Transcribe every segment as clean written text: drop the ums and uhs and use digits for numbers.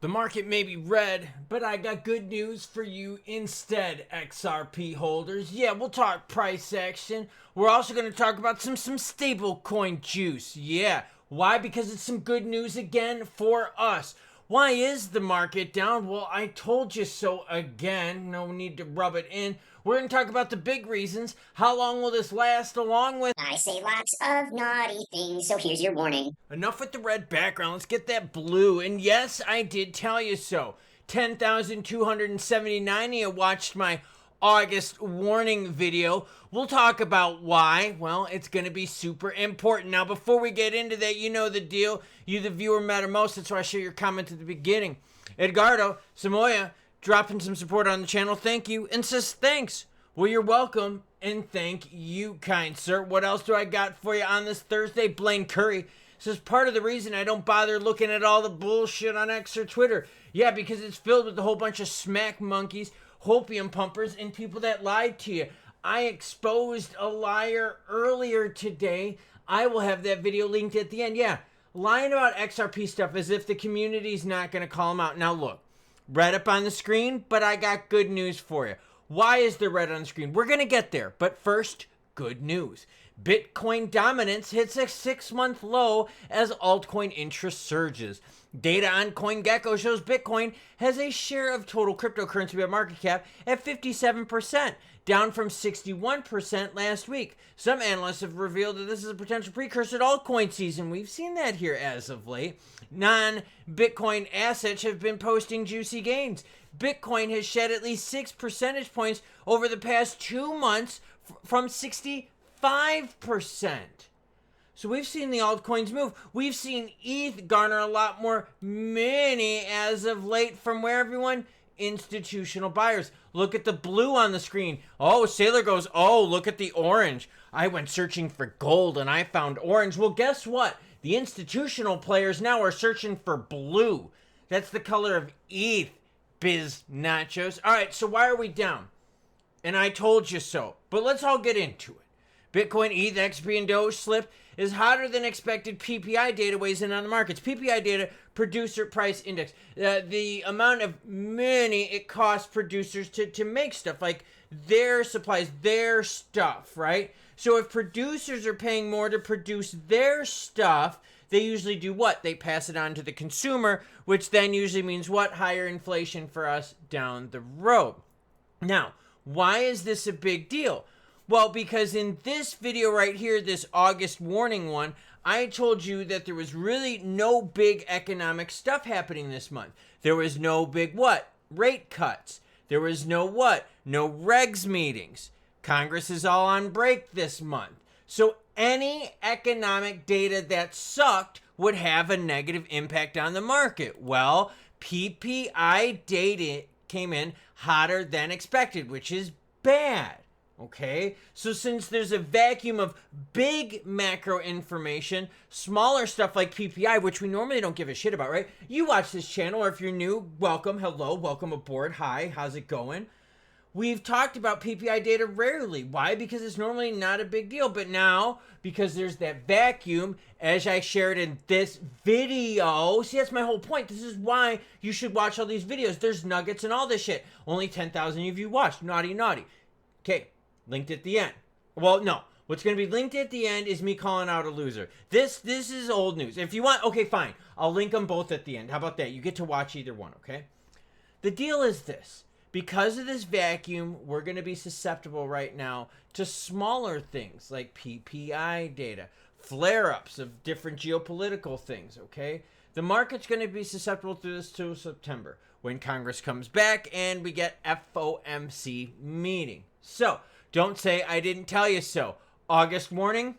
The market may be red, but I got good news for you instead, XRP holders. Yeah, we'll talk price action. We're also going to talk about some stable coin juice. Yeah, why? Because it's some good news again for us. Why is the market down? Well, I told you so again. No need to rub it in. We're going to talk about the big reasons. How long will this last, along with I say lots of naughty things, so here's your warning. enough with the red background. Let's get that blue. And yes, I did tell you so. 10,279 of you watched my August warning video. We'll talk about why. Well, it's going to be super important. Now, before we get into that, you know the deal. You, the viewer, matter most. That's why I share your comment at the beginning. Edgardo Samoya dropping some support on the channel. Thank you. And says thanks. Well, you're welcome, and thank you, kind sir. What else do I got for you on this Thursday? Blaine Curry says, part of the reason I don't bother looking at all the bullshit on X or Twitter. Yeah, because it's filled with a whole bunch of smack monkeys, hopium pumpers, and people that lied to you. I exposed a liar earlier today. I will have that video linked at the end. Yeah, lying about XRP stuff as if the community's not going to call them out. Now, look, red up on the screen, but I got good news for you. Why is the red on the screen? We're going to get there. But first, good news. Bitcoin dominance hits a 6-month low as altcoin interest surges. Data on CoinGecko shows Bitcoin has a share of total cryptocurrency by market cap at 57%, down from 61% last week. Some analysts have revealed that this is a potential precursor to altcoin season. We've seen that here as of late. Non-Bitcoin assets have been posting juicy gains. Bitcoin has shed at least 6 percentage points over the past 2 months from 65%. So we've seen the altcoins move. We've seen ETH garner a lot more money as of late from where, everyone? Institutional buyers. Look at the blue on the screen. Oh, Sailor goes, oh, look at the orange. I went searching for gold and I found orange. Well, guess what? The institutional players now are searching for blue. That's the color of ETH, biz nachos. All right, so why are we down? And I told you so. But let's all get into it. Bitcoin, ETH, XRP, and Doge slip is hotter than expected. PPI data weighs in on the markets. PPI data, producer price index. The amount of money it costs producers to make stuff, like their supplies, their stuff, right? So if producers are paying more to produce their stuff, they usually do what? They pass it on to the consumer, which then usually means what? Higher inflation for us down the road. Now, why is this a big deal? Well, because in this video right here, this August warning one, I told you that there was really no big economic stuff happening this month. There was no big what? Rate cuts. There was no what? No regs meetings. Congress is all on break this month. So any economic data that sucked would have a negative impact on the market. Well, PPI data came in hotter than expected, which is bad. Okay, so since there's a vacuum of big macro information, smaller stuff like PPI, which we normally don't give a shit about, right? You watch this channel, or if you're new, welcome, hello, welcome aboard, hi, how's it going? We've talked about PPI data rarely. Why? Because it's normally not a big deal. But now, because there's that vacuum, as I shared in this video, see, that's my whole point. This is why you should watch all these videos. There's nuggets and all this shit. Only 10,000 of you watched. Naughty, naughty. Okay. Linked at the end. Well, no. What's going to be linked at the end is me calling out a loser. This is old news. If you want, okay, fine. I'll link them both at the end. How about that? You get to watch either one, okay? The deal is this. Because of this vacuum, we're going to be susceptible right now to smaller things like PPI data, flare-ups of different geopolitical things, okay? The market's going to be susceptible to this till September when Congress comes back and we get FOMC meeting. So, don't say I didn't tell you so. August warning,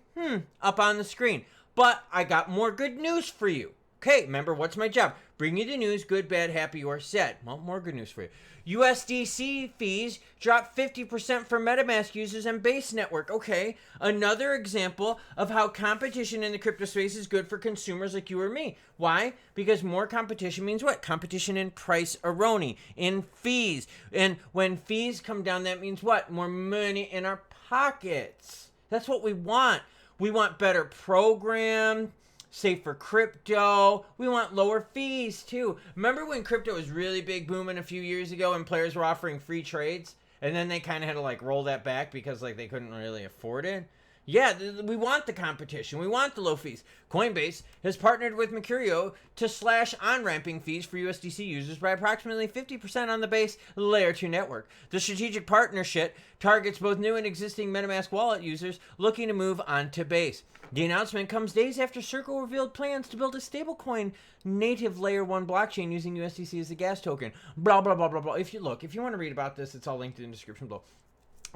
up on the screen. But I got more good news for you. Okay, remember, what's my job? Bring you the news, good, bad, happy, or sad. Well, more good news for you. USDC fees dropped 50% for MetaMask users and Base Network. Okay, another example of how competition in the crypto space is good for consumers like you or me. Why? Because more competition means what? Competition in price erosion, in fees. And when fees come down, that means what? More money in our pockets. That's what we want. We want better program safer crypto. We want lower fees too. Remember when crypto was really big booming a few years ago and players were offering free trades? And then they kind of had to like roll that back because like they couldn't really afford it. Yeah, we want the competition. We want the low fees. Coinbase has partnered with Mercurio to slash on-ramping fees for USDC users by approximately 50% on the base Layer 2 network. The strategic partnership targets both new and existing MetaMask wallet users looking to move onto Base. The announcement comes days after Circle revealed plans to build a stablecoin native Layer 1 blockchain using USDC as the gas token. Blah, blah, blah, blah, blah. If you want to read about this, it's all linked in the description below.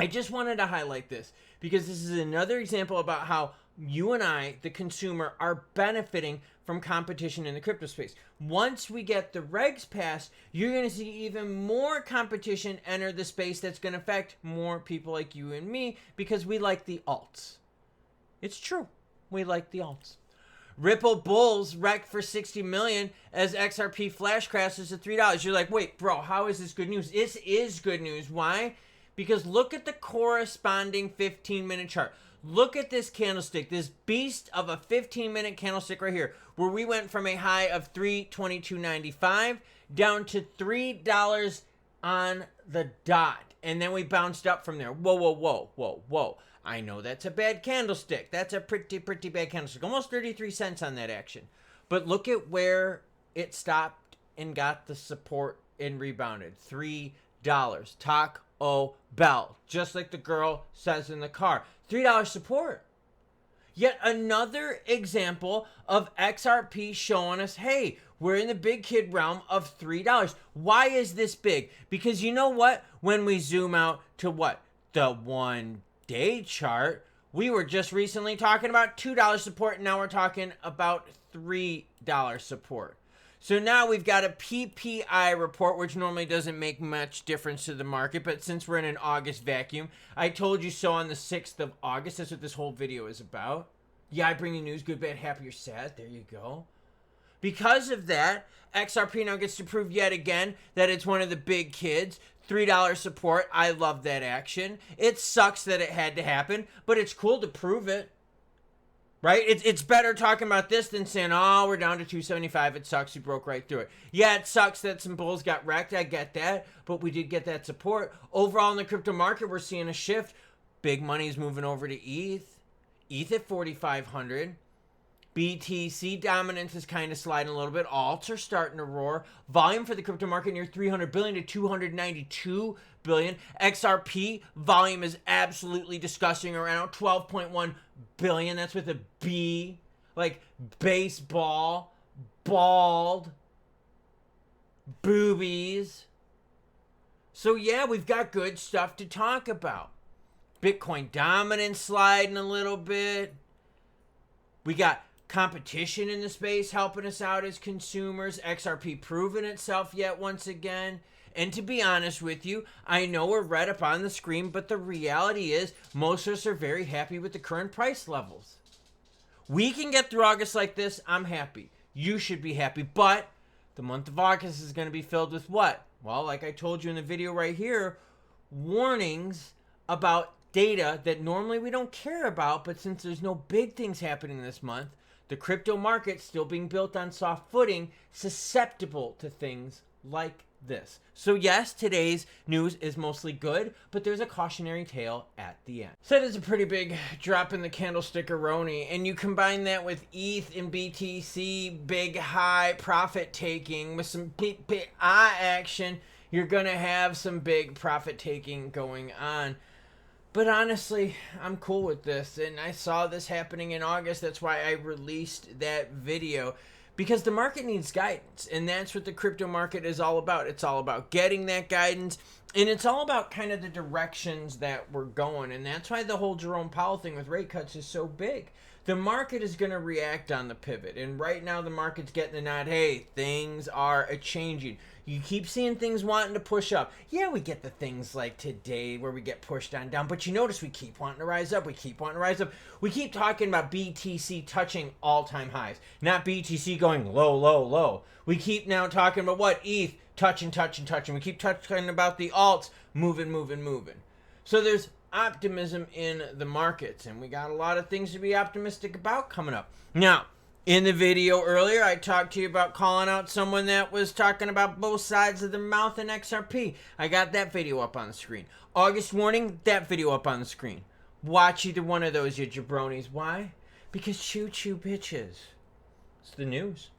I just wanted to highlight this because this is another example about how you and I, the consumer, are benefiting from competition in the crypto space. Once we get the regs passed, you're going to see even more competition enter the space that's going to affect more people like you and me because we like the alts. It's true. We like the alts. Ripple bulls wrecked for 60 million as XRP flash crashes to $3. You're like, wait, bro, how is this good news? This is good news. Why? Because look at the corresponding 15-minute chart. Look at this candlestick, this beast of a 15-minute candlestick right here, where we went from a high of $322.95 down to $3 on the dot. And then we bounced up from there. Whoa, whoa, whoa, whoa, whoa. I know that's a bad candlestick. That's a pretty bad candlestick. Almost 33 cents on that action. But look at where it stopped and got the support and rebounded. $3. Taco Bell. Just like the girl says in the car. $3 support. Yet another example of XRP showing us, hey, we're in the big kid realm of $3. Why is this big? Because you know what? When we zoom out to what? The 1 day chart, we were just recently talking about $2 support, and now we're talking about $3 support. So now we've got a PPI report, which normally doesn't make much difference to the market, but since we're in an August vacuum, I told you so on the 6th of August. That's what this whole video is about. Yeah, I bring you news, good, bad, happy, or sad. There you go. Because of that, XRP now gets to prove yet again that it's one of the big kids. $3 support. I love that action. It sucks that it had to happen, but it's cool to prove it. Right? It's better talking about this than saying, oh, we're down to 275. It sucks. You broke right through it. Yeah, it sucks that some bulls got wrecked. I get that. But we did get that support. Overall in the crypto market, we're seeing a shift. Big money is moving over to ETH. ETH at 4,500. BTC dominance is kind of sliding a little bit. Alts are starting to roar. Volume for the crypto market near 300 billion to 292 billion. XRP volume is absolutely disgusting, around 12.1 billion. That's with a B, like baseball, bald, boobies. So yeah, we've got good stuff to talk about. Bitcoin dominance sliding a little bit. We got competition in the space helping us out as consumers. XRP proving itself yet once again. And to be honest with you, I know we're right up on the screen, but the reality is most of us are very happy with the current price levels. We can get through August like this. I'm happy. You should be happy. But the month of August is going to be filled with what? Well, like I told you in the video right here, warnings about data that normally we don't care about, but since there's no big things happening this month, the crypto market still being built on soft footing, susceptible to things like this. So yes, today's news is mostly good, but there's a cautionary tale at the end. So that is a pretty big drop in the candlestick-a-roni, and you combine that with ETH and BTC, big high profit taking with some PPI action, you're gonna have some big profit taking going on. But honestly, I'm cool with this, and I saw this happening in August. That's why I released that video, because the market needs guidance, and that's what the crypto market is all about. It's all about getting that guidance, and it's all about kind of the directions that we're going, and that's why the whole Jerome Powell thing with rate cuts is so big. The market is going to react on the pivot, and right now the market's getting the nod, hey, things are a-changing. You keep seeing things wanting to push up. Yeah, we get the things like today where we get pushed on down, but you notice we keep wanting to rise up. We keep wanting to rise up. We keep talking about BTC touching all-time highs, not BTC going low, low, low. We keep now talking about what? ETH touching. We keep talking about the alts moving. So there's optimism in the markets, and we got a lot of things to be optimistic about coming up. Now, In the video earlier, I talked to you about calling out someone that was talking about both sides of their mouth in XRP. I got that video up on the screen. August warning, that video up on the screen. Watch either one of those, you jabronis. Why? Because choo-choo bitches. It's the news.